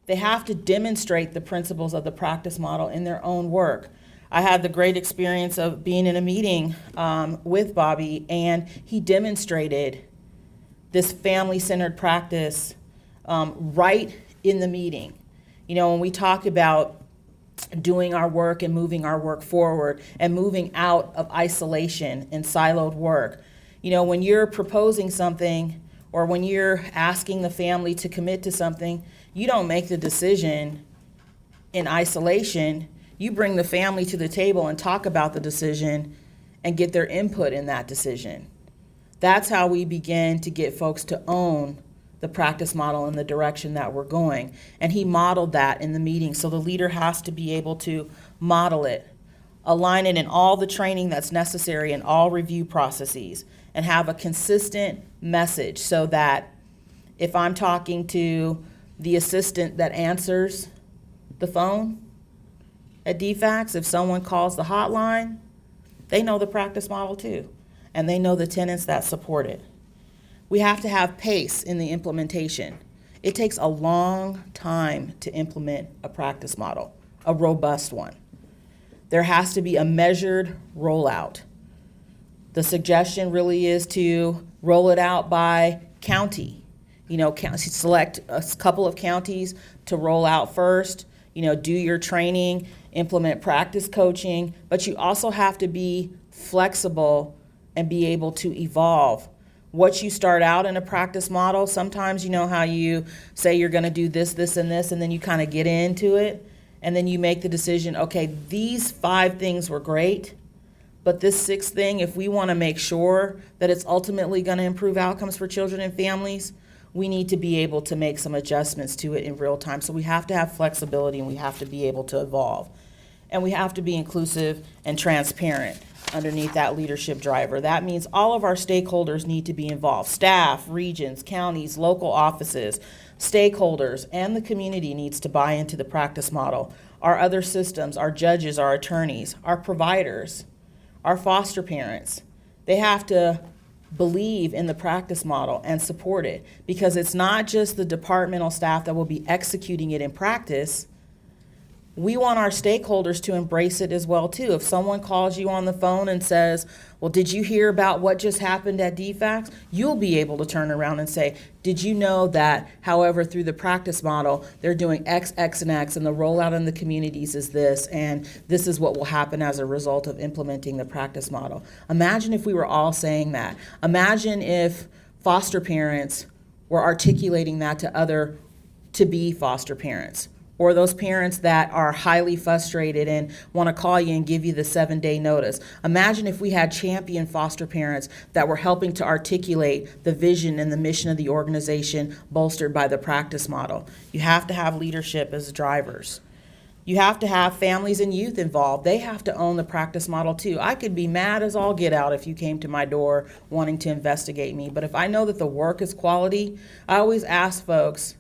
They have to demonstrate the principles of the practice model in their own work. I had the great experience of being in a meeting with Bobby, and he demonstrated this family-centered practice right in the meeting. You know, when we talk about doing our work and moving our work forward and moving out of isolation and siloed work, you know, when you're proposing something or when you're asking the family to commit to something, you don't make the decision in isolation. You bring the family to the table and talk about the decision and get their input in that decision. That's how we begin to get folks to own the practice model in the direction that we're going. And he modeled that in the meeting. So the leader has to be able to model it, align it in all the training that's necessary in all review processes, and have a consistent message so that if I'm talking to the assistant that answers the phone at DFACS, if someone calls the hotline, they know the practice model too, and they know the tenets that support it. We have to have pace in the implementation. It takes a long time to implement a practice model, a robust one. There has to be a measured rollout. The suggestion really is to roll it out by county. You know, select a couple of counties to roll out first, you know, do your training, implement practice coaching, but you also have to be flexible and be able to evolve. What you start out in a practice model, sometimes you know how you say you're going to do this, this, and this, and then you kind of get into it, and then you make the decision, okay, these 5 things were great, but this 6th thing, if we want to make sure that it's ultimately going to improve outcomes for children and families, we need to be able to make some adjustments to it in real time. So we have to have flexibility, and we have to be able to evolve. And we have to be inclusive and transparent underneath that leadership driver. That means all of our stakeholders need to be involved. Staff, regions, counties, local offices, stakeholders, and the community needs to buy into the practice model. Our other systems, our judges, our attorneys, our providers, our foster parents, they have to believe in the practice model and support it, because it's not just the departmental staff that will be executing it in practice. We want our stakeholders to embrace it as well too. If someone calls you on the phone and says, well, did you hear about what just happened at DFACS? You'll be able to turn around and say, did you know that, however, through the practice model, they're doing X, X, and X, and the rollout in the communities is this, and this is what will happen as a result of implementing the practice model. Imagine if we were all saying that. Imagine if foster parents were articulating that to other to-be foster parents, or those parents that are highly frustrated and want to call you and give you the 7-day notice. Imagine if we had champion foster parents that were helping to articulate the vision and the mission of the organization, bolstered by the practice model. You have to have leadership as drivers. You have to have families and youth involved. They have to own the practice model too. I could be mad as all get out if you came to my door wanting to investigate me, but if I know that the work is quality, I always ask folks,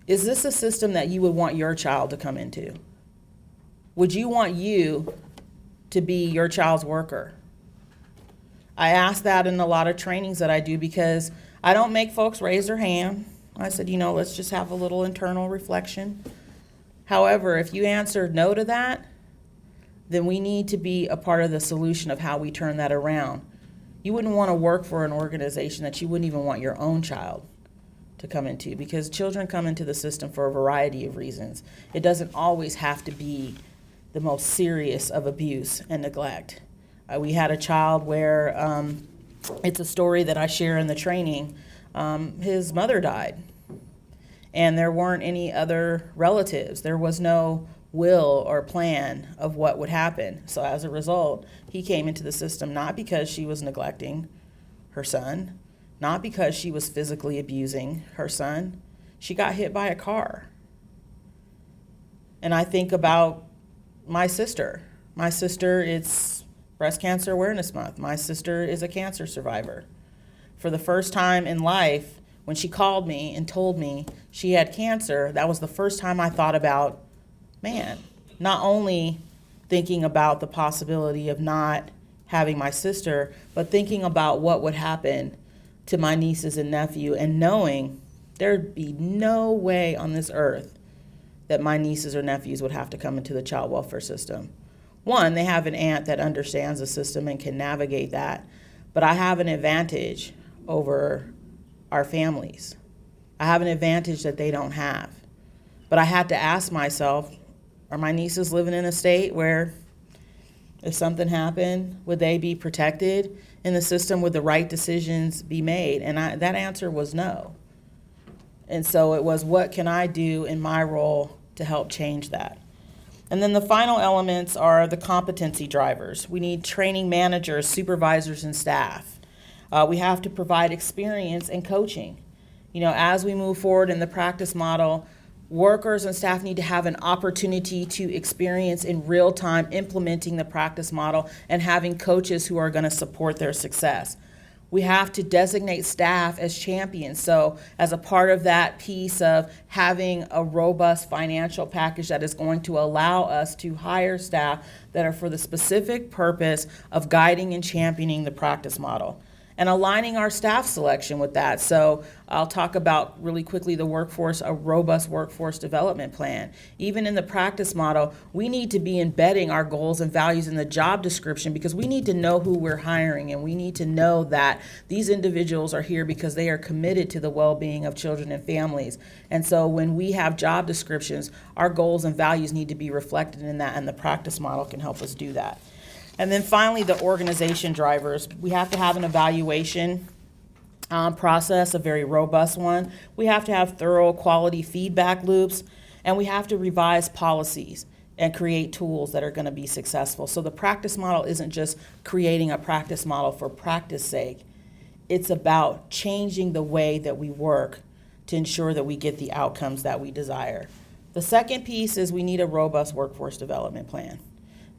is this a system that you would want your child to come into? Would you want you to be your child's worker? I ask that in a lot of trainings that I do, because I don't make folks raise their hand. I said, you know, let's just have a little internal reflection. However, if you answered no to that, then we need to be a part of the solution of how we turn that around. You wouldn't want to work for an organization that you wouldn't even want your own child to come into, because children come into the system for a variety of reasons. It doesn't always have to be the most serious of abuse and neglect. We had a child where, it's a story that I share in the training, his mother died, and there weren't any other relatives. There was no will or plan of what would happen. So as a result, he came into the system not because she was neglecting her son, not because she was physically abusing her son. She got hit by a car. And I think about my sister. My sister, it's Breast Cancer Awareness Month. My sister is a cancer survivor. For the first time in life, when she called me and told me she had cancer, that was the first time I thought about, man, not only thinking about the possibility of not having my sister, but thinking about what would happen to my nieces and nephew, and knowing There'd be no way on this earth that my nieces or nephews would have to come into the child welfare system. One, they have an aunt that understands the system and can navigate that, but I have an advantage over our families. I have an advantage that they don't have. But I had to ask myself, are my nieces living in a state where if something happened, would they be protected in the system? Would the right decisions be made? And that answer was no. And so it was, what can I do in my role to help change that? And then the final elements are the competency drivers. We need training managers, supervisors, and staff. We have to provide experience and coaching. As we move forward in the practice model, workers and staff need to have an opportunity to experience in real time implementing the practice model and having coaches who are going to support their success. We have to designate staff as champions. So as a part of that piece of having a robust financial package that is going to allow us to hire staff that are for the specific purpose of guiding and championing the practice model, and aligning our staff selection with that. So I'll talk about really quickly a robust workforce development plan. Even in the practice model, we need to be embedding our goals and values in the job description, because we need to know who we're hiring, and we need to know that these individuals are here because they are committed to the well-being of children and families. And so when we have job descriptions, our goals and values need to be reflected in that, and the practice model can help us do that. And then finally, the organization drivers. We have to have an evaluation process, a very robust one. We have to have thorough quality feedback loops, and we have to revise policies and create tools that are going to be successful. So the practice model isn't just creating a practice model for practice sake. It's about changing the way that we work to ensure that we get the outcomes that we desire. The second piece is we need a robust workforce development plan.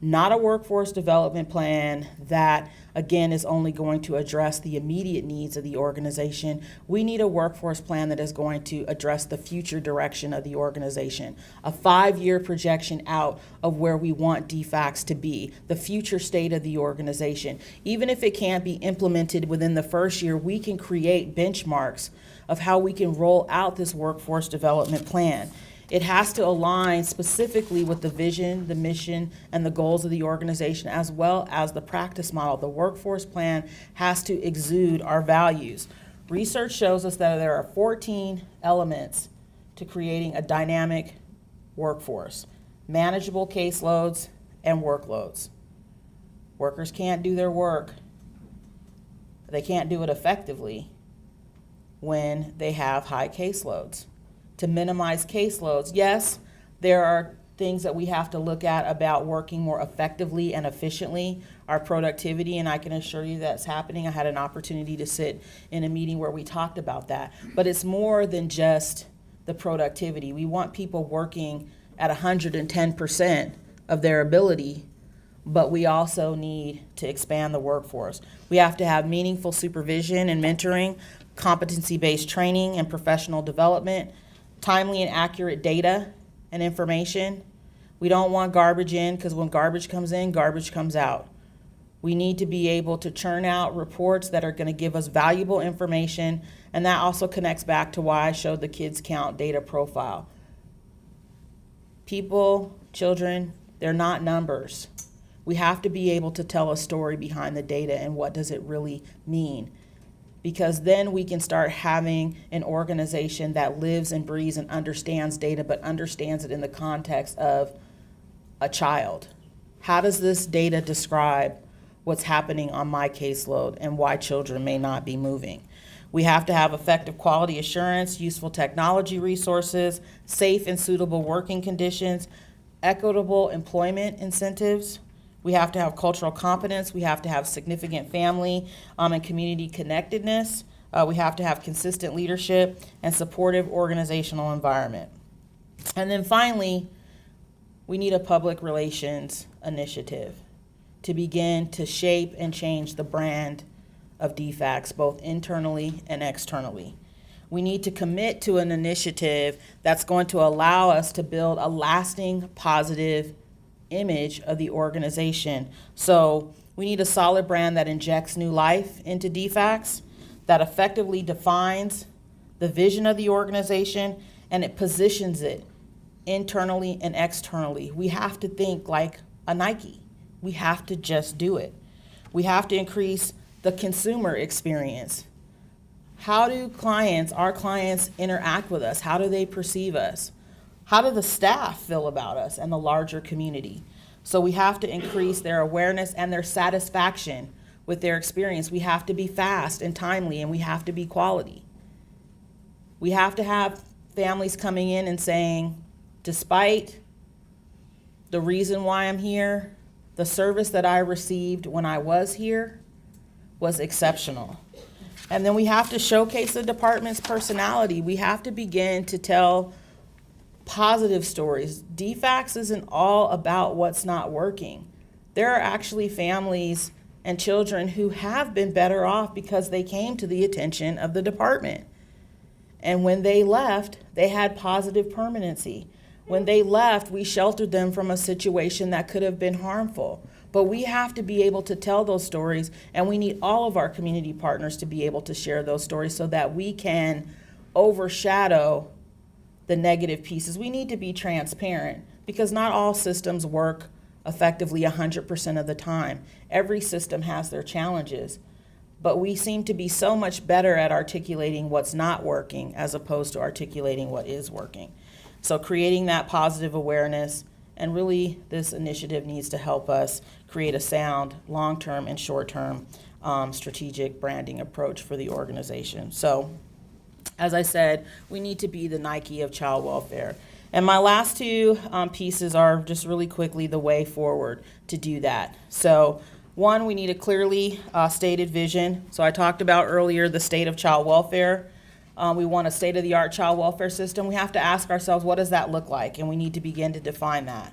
Not a workforce development plan that, again, is only going to address the immediate needs of the organization. We need a workforce plan that is going to address the future direction of the organization, a 5-year projection out of where we want DFACs to be, the future state of the organization. Even if it can't be implemented within the first year, we can create benchmarks of how we can roll out this workforce development plan. It has to align specifically with the vision, the mission, and the goals of the organization, as well as the practice model. The workforce plan has to exude our values. Research shows us that there are 14 elements to creating a dynamic workforce: manageable caseloads and workloads. Workers can't do their work. They can't do it effectively when they have high caseloads. To minimize caseloads, yes, there are things that we have to look at about working more effectively and efficiently, our productivity, and I can assure you that's happening. I had an opportunity to sit in a meeting where we talked about that. But it's more than just the productivity. We want people working at 110% of their ability, but we also need to expand the workforce. We have to have meaningful supervision and mentoring, competency-based training and professional development, timely and accurate data and information. We don't want garbage in, because when garbage comes in, garbage comes out. We need to be able to churn out reports that are going to give us valuable information, and that also connects back to why I showed the kids count data profile. People, children, they're not numbers. We have to be able to tell a story behind the data and what does it really mean. Because then we can start having an organization that lives and breathes and understands data, but understands it in the context of a child. How does this data describe what's happening on my caseload and why children may not be moving? We have to have effective quality assurance, useful technology resources, safe and suitable working conditions, equitable employment incentives. We have to have cultural competence. We have to have significant family and community connectedness. We have to have consistent leadership and supportive organizational environment. And then finally, we need a public relations initiative to begin to shape and change the brand of DFACs, both internally and externally. We need to commit to an initiative that's going to allow us to build a lasting, positive image of the organization. So we need a solid brand that injects new life into DFACs, that effectively defines the vision of the organization, and it positions it internally and externally. We have to think like a Nike. We have to just do it. We have to increase the consumer experience. How do our clients interact with us? How do they perceive us? How do the staff feel about us and the larger community? So we have to increase their awareness and their satisfaction with their experience. We have to be fast and timely, and we have to be quality. We have to have families coming in and saying, despite the reason why I'm here, the service that I received when I was here was exceptional. And then we have to showcase the department's personality. We have to begin to tell positive stories. DFACS isn't all about what's not working. There are actually families and children who have been better off because they came to the attention of the department. And when they left, they had positive permanency. When they left, we sheltered them from a situation that could have been harmful. But we have to be able to tell those stories, and we need all of our community partners to be able to share those stories so that we can overshadow the negative pieces. We need to be transparent because not all systems work effectively 100% of the time. Every system has their challenges, but we seem to be so much better at articulating what's not working as opposed to articulating what is working. So creating that positive awareness, and really this initiative needs to help us create a sound long-term and short-term strategic branding approach for the organization. So as I said, we need to be the Nike of child welfare. And my last two pieces are just really quickly the way forward to do that. So one, we need a clearly stated vision. So I talked about earlier the state of child welfare. We want a state-of-the-art child welfare system. We have to ask ourselves, what does that look like? And we need to begin to define that.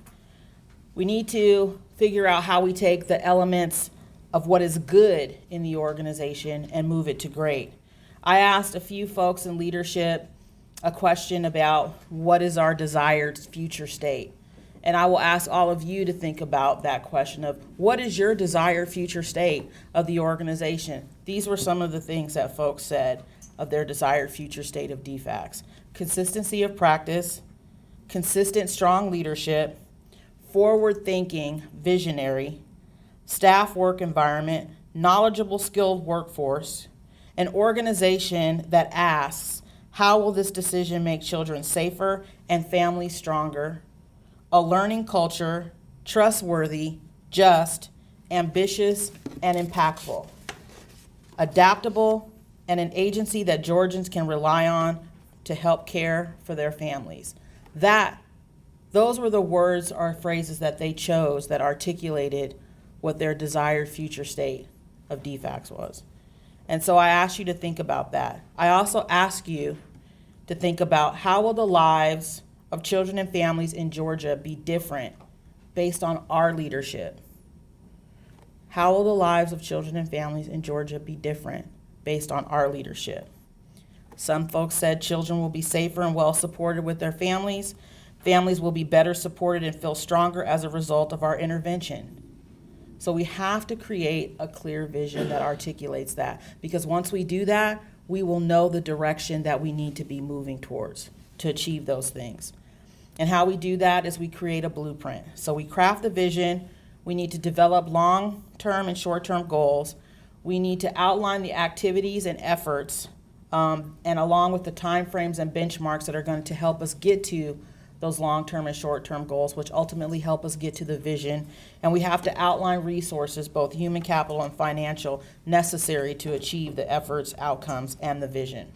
We need to figure out how we take the elements of what is good in the organization and move it to great. I asked a few folks in leadership a question about what is our desired future state. And I will ask all of you to think about that question of what is your desired future state of the organization? These were some of the things that folks said of their desired future state of DFACS. Consistency of practice, consistent, strong leadership, forward-thinking, visionary, staff work environment, knowledgeable, skilled workforce, an organization that asks, how will this decision make children safer and families stronger? A learning culture, trustworthy, just, ambitious, and impactful. Adaptable, and an agency that Georgians can rely on to help care for their families. Those were the words or phrases that they chose that articulated what their desired future state of DFACS was. And so I ask you to think about that. I also ask you to think about how will the lives of children and families in Georgia be different based on our leadership? How will the lives of children and families in Georgia be different based on our leadership? Some folks said children will be safer and well supported with their families. Families will be better supported and feel stronger as a result of our intervention. So we have to create a clear vision that articulates that, because once we do that, we will know the direction that we need to be moving towards to achieve those things. And how we do that is we create a blueprint. So we craft the vision. We need to develop long-term and short-term goals. We need to outline the activities and efforts, and along with the timeframes and benchmarks that are going to help us get to those long-term and short-term goals, which ultimately help us get to the vision. And we have to outline resources, both human capital and financial, necessary to achieve the efforts, outcomes, and the vision.